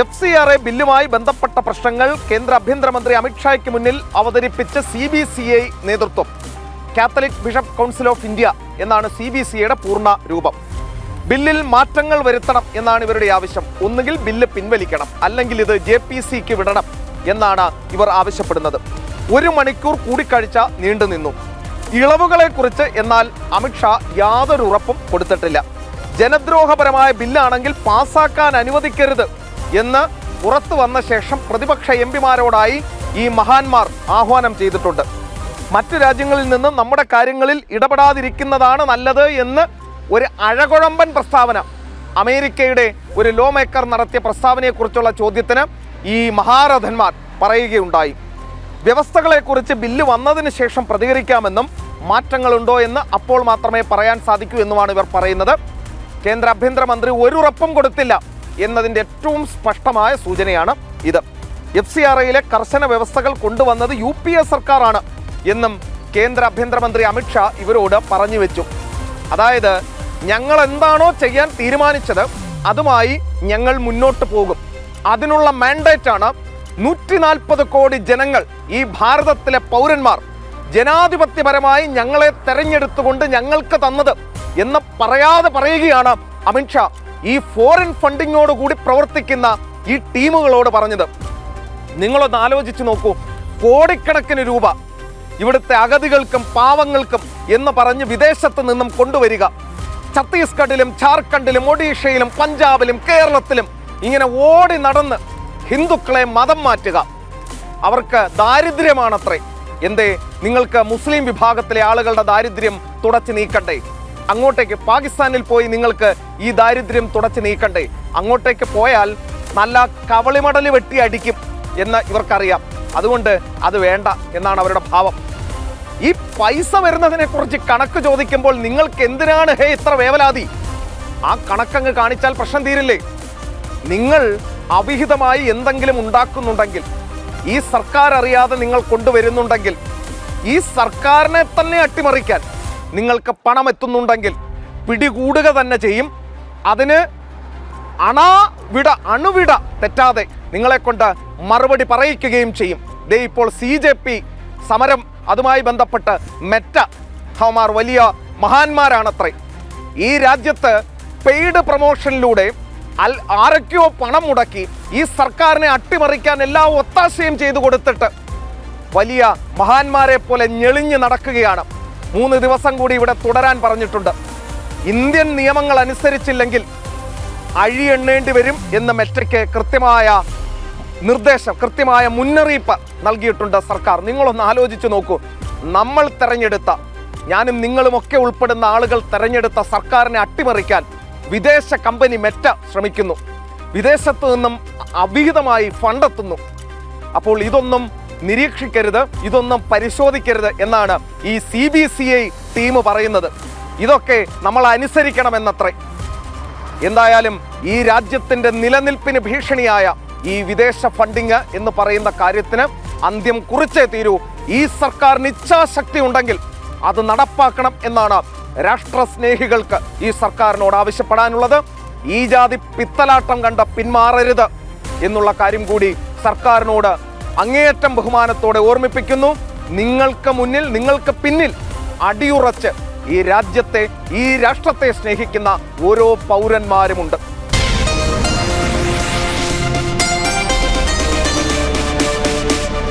FCRA ബില്ലുമായി ബന്ധപ്പെട്ട പ്രശ്നങ്ങൾ കേന്ദ്ര ആഭ്യന്തരമന്ത്രി അമിത്ഷായ്ക്ക് മുന്നിൽ അവതരിപ്പിച്ച CBCI നേതൃത്വം. Catholic bishop council of India എന്നാണ് CBCIയുടെ പൂർണ്ണ രൂപം. ബില്ലിൽ മാറ്റങ്ങൾ വരുത്തണം എന്നാണ് ഇവരുടെ ആവശ്യം. ഒന്നുകിൽ ബില്ല് പിൻവലിക്കണം, അല്ലെങ്കിൽ ഇത് JPCക്ക് വിടണം എന്നാണ് ഇവർ ആവശ്യപ്പെടുന്നത്. 1 മണിക്കൂർ കൂടിക്കാഴ്ച നീണ്ടുനിന്നു. ഇളവുകളെക്കുറിച്ച് എന്നാൽ അമിത്ഷാ യാതൊരു ഉറപ്പും കൊടുത്തിട്ടില്ല. ജനദ്രോഹപരമായ ബില്ലാണെങ്കിൽ പാസാക്കാൻ അനുവദിക്കരുത് എന്ന് പുറത്തു വന്ന ശേഷം പ്രതിപക്ഷ MPമാരോടായി ഈ മഹാന്മാർ ആഹ്വാനം ചെയ്തിട്ടുണ്ട്. മറ്റു രാജ്യങ്ങളിൽ നിന്ന് നമ്മുടെ കാര്യങ്ങളിൽ ഇടപെടാതിരിക്കുന്നതാണ് നല്ലത് എന്ന് ഒരു അഴകുഴമ്പൻ പ്രസ്താവന അമേരിക്കയുടെ ഒരു ലോ മേക്കർ നടത്തിയ പ്രസ്താവനയെക്കുറിച്ചുള്ള ചോദ്യത്തിന് ഈ മഹാരഥന്മാർ പറയുകയുണ്ടായി. വ്യവസ്ഥകളെക്കുറിച്ച് ബില്ല് വന്നതിന് ശേഷം പ്രതികരിക്കാമെന്നും മാറ്റങ്ങളുണ്ടോ എന്ന് അപ്പോൾ മാത്രമേ പറയാൻ സാധിക്കൂ എന്നുമാണ് ഇവർ പറയുന്നത്. കേന്ദ്ര ആഭ്യന്തരമന്ത്രി ഒരു ഉറപ്പും കൊടുത്തില്ല എന്നതിൻ്റെ ഏറ്റവും സ്പഷ്ടമായ സൂചനയാണ് ഇത്. FCRAയിലെ കർശന വ്യവസ്ഥകൾ കൊണ്ടുവന്നത് UPA സർക്കാരാണ് എന്നും കേന്ദ്ര ആഭ്യന്തരമന്ത്രി അമിത്ഷാ ഇവരോട് പറഞ്ഞു വെച്ചു. അതായത്, ഞങ്ങൾ എന്താണോ ചെയ്യാൻ തീരുമാനിച്ചത് അതുമായി ഞങ്ങൾ മുന്നോട്ട് പോകും. അതിനുള്ള മാൻഡേറ്റാണ് 140 കോടി ജനങ്ങൾ, ഈ ഭാരതത്തിലെ പൗരന്മാർ ജനാധിപത്യപരമായി ഞങ്ങളെ തെരഞ്ഞെടുത്തുകൊണ്ട് ഞങ്ങൾക്ക് തന്നത് എന്ന് പറയാതെ പറയുകയാണ് അമിത്ഷാ ഈ ഫോറിൻ ഫണ്ടിങ്ങോടുകൂടി പ്രവർത്തിക്കുന്ന ഈ ടീമുകളോട് പറഞ്ഞത്. നിങ്ങളൊന്ന് ആലോചിച്ച് നോക്കൂ. കോടിക്കണക്കിന് രൂപ ഇവിടുത്തെ അഗതികൾക്കും പാവങ്ങൾക്കും എന്ന് പറഞ്ഞ് വിദേശത്ത് നിന്നും കൊണ്ടുവരിക. ഛത്തീസ്ഗഡിലും ജാർഖണ്ഡിലും ഒഡീഷയിലും പഞ്ചാബിലും കേരളത്തിലും ഇങ്ങനെ ഓടി നടന്ന് ഹിന്ദുക്കളെ മതം മാറ്റുക. അവർക്ക് ദാരിദ്ര്യമാണത്രേ. എന്തേ, നിങ്ങൾക്ക് മുസ്ലിം വിഭാഗത്തിലെ ആളുകളുടെ ദാരിദ്ര്യം തുടച്ചു നീക്കണ്ടേ? അങ്ങോട്ടേക്ക് പാകിസ്ഥാനിൽ പോയി നിങ്ങൾക്ക് ഈ ദാരിദ്ര്യം തുടച്ചു നീക്കണ്ടേ? അങ്ങോട്ടേക്ക് പോയാൽ നല്ല കവളിമടല് വെട്ടി അടിക്കും എന്ന് ഇവർക്കറിയാം. അതുകൊണ്ട് അത് വേണ്ട എന്നാണ് അവരുടെ ഭാവം. ഈ പൈസ വരുന്നതിനെ കുറിച്ച് കണക്ക് ചോദിക്കുമ്പോൾ നിങ്ങൾക്ക് എന്തിനാണ് ഇത്ര വേവലാതി? ആ കണക്കങ്ങ് കാണിച്ചാൽ പ്രശ്നം തീരില്ലേ? നിങ്ങൾ അവിഹിതമായി എന്തെങ്കിലും ഉണ്ടാക്കുന്നുണ്ടെങ്കിൽ, ഈ സർക്കാർ അറിയാതെ നിങ്ങൾ കൊണ്ടുവരുന്നുണ്ടെങ്കിൽ, ഈ സർക്കാരിനെ തന്നെ അട്ടിമറിക്കാൻ നിങ്ങൾക്ക് പണം എത്തുന്നുണ്ടെങ്കിൽ പിടികൂടുക തന്നെ ചെയ്യും. അതിന് അണുവിട തെറ്റാതെ നിങ്ങളെ കൊണ്ട് മറുപടി പറയിക്കുകയും ചെയ്യും. ദേ ഇപ്പോൾ CJP സമരം, അതുമായി ബന്ധപ്പെട്ട് മെറ്റ അവന്മാർ വലിയ മഹാന്മാരാണത്രേ. ഈ രാജ്യത്ത് പെയ്ഡ് പ്രൊമോഷനിലൂടെ ആരൊക്കെയോ പണം മുടക്കി ഈ സർക്കാരിനെ അട്ടിമറിക്കാൻ എല്ലാ ഒത്താശയും ചെയ്തു കൊടുത്തിട്ട് വലിയ മഹാന്മാരെ പോലെ ഞെളിഞ്ഞ് നടക്കുകയാണ്. 3 ദിവസം കൂടി ഇവിടെ തുടരാൻ പറഞ്ഞിട്ടുണ്ട്. ഇന്ത്യൻ നിയമങ്ങൾ അനുസരിച്ചില്ലെങ്കിൽ അഴിയെണ്ണേണ്ടി വരും എന്ന് മെറ്റയ്ക്ക് കൃത്യമായ നിർദ്ദേശം, കൃത്യമായ മുന്നറിയിപ്പ് നൽകിയിട്ടുണ്ട് സർക്കാർ. നിങ്ങളൊന്ന് ആലോചിച്ച് നോക്കൂ. നമ്മൾ തെരഞ്ഞെടുത്ത, ഞാനും നിങ്ങളുമൊക്കെ ഉൾപ്പെടുന്ന ആളുകൾ തെരഞ്ഞെടുത്ത സർക്കാരിനെ അട്ടിമറിക്കാൻ വിദേശ കമ്പനി മെറ്റ ശ്രമിക്കുന്നു. വിദേശത്ത് നിന്നും അവിഹിതമായി ഫണ്ടെത്തുന്നു. അപ്പോൾ ഇതൊന്നും നിരീക്ഷിക്കരുത്, ഇതൊന്നും പരിശോധിക്കരുത് എന്നാണ് ഈ CBCI ടീം പറയുന്നത്. ഇതൊക്കെ നമ്മൾ അനുസരിക്കണമെന്നത്രേ. എന്തായാലും ഈ രാജ്യത്തിൻ്റെ നിലനിൽപ്പിന് ഭീഷണിയായ ഈ വിദേശ ഫണ്ടിങ് എന്ന് പറയുന്ന കാര്യത്തിന് അന്ത്യം കുറിച്ചേ തീരൂ. ഈ സർക്കാരിന് ഇച്ഛാശക്തി ഉണ്ടെങ്കിൽ അത് നടപ്പാക്കണം എന്നാണ് രാഷ്ട്രസ്നേഹികൾക്ക് ഈ സർക്കാരിനോട് ആവശ്യപ്പെടാനുള്ളത്. ഈ ജാതി പിത്തലാട്ടം കണ്ട പിന്മാറരുത് എന്നുള്ള കാര്യം കൂടി സർക്കാരിനോട് അങ്ങേയറ്റം ബഹുമാനത്തോടെ ഓർമ്മിപ്പിക്കുന്നു. നിങ്ങൾക്ക് മുന്നിൽ, നിങ്ങൾക്ക് പിന്നിൽ അടിയുറച്ച് ഈ രാജ്യത്തെ, ഈ രാഷ്ട്രത്തെ സ്നേഹിക്കുന്ന ഓരോ പൗരന്മാരുമുണ്ട്.